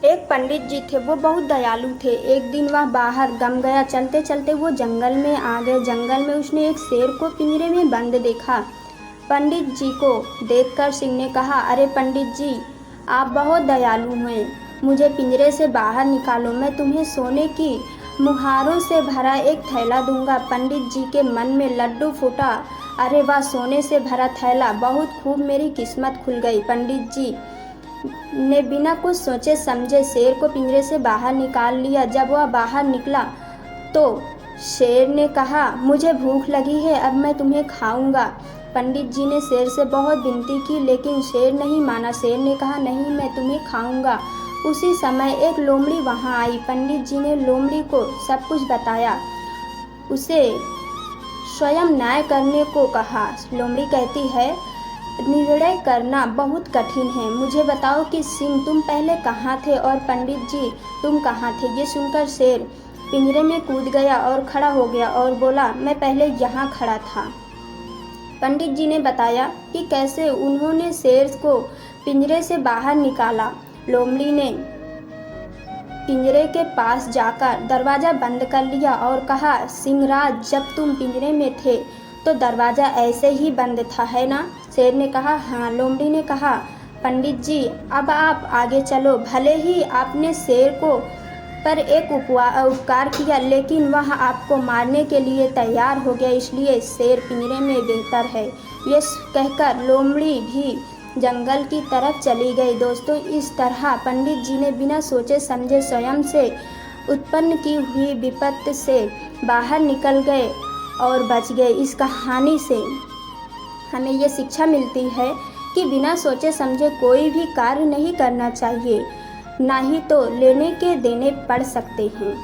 एक पंडित जी थे, वो बहुत दयालु थे। एक दिन वह बाहर गम गया, चलते चलते वो जंगल में आ गए। जंगल में उसने एक शेर को पिंजरे में बंद देखा। पंडित जी को देखकर सिंह ने कहा, अरे पंडित जी, आप बहुत दयालु हैं, मुझे पिंजरे से बाहर निकालो, मैं तुम्हें सोने की मुहारों से भरा एक थैला दूंगा। पंडित जी के मन में लड्डू फूटा, अरे वाह, सोने से भरा थैला, बहुत खूब, मेरी किस्मत खुल गई। पंडित जी ने बिना कुछ सोचे समझे शेर को पिंजरे से बाहर निकाल लिया। जब वह बाहर निकला तो शेर ने कहा, मुझे भूख लगी है, अब मैं तुम्हें खाऊंगा। पंडित जी ने शेर से बहुत विनती की, लेकिन शेर नहीं माना। शेर ने कहा, नहीं, मैं तुम्हें खाऊंगा। उसी समय एक लोमड़ी वहां आई। पंडित जी ने लोमड़ी को सब कुछ बताया, उसे स्वयं न्याय करने को कहा। लोमड़ी कहती है, निर्णय करना बहुत कठिन है, मुझे बताओ कि सिंह, तुम पहले कहाँ थे और पंडित जी तुम कहाँ थे। ये सुनकर शेर पिंजरे में कूद गया और खड़ा हो गया और बोला, मैं पहले यहाँ खड़ा था। पंडित जी ने बताया कि कैसे उन्होंने शेर को पिंजरे से बाहर निकाला। लोमड़ी ने पिंजरे के पास जाकर दरवाज़ा बंद कर लिया और कहा, सिंहराज, जब तुम पिंजरे में थे तो दरवाज़ा ऐसे ही बंद था, है ना? शेर ने कहा, हाँ। लोमड़ी ने कहा, पंडित जी, अब आप आगे चलो। भले ही आपने शेर को पर एक उपकार किया, लेकिन वह आपको मारने के लिए तैयार हो गया, इसलिए शेर पिंजरे में बेहतर है। ये कहकर लोमड़ी भी जंगल की तरफ चली गई। दोस्तों, इस तरह पंडित जी ने बिना सोचे समझे स्वयं से उत्पन्न की हुई विपत्ति से बाहर निकल गए और बच गए। इस कहानी से हमें ये शिक्षा मिलती है कि बिना सोचे समझे कोई भी कार्य नहीं करना चाहिए, ना ही तो लेने के देने पड़ सकते हैं।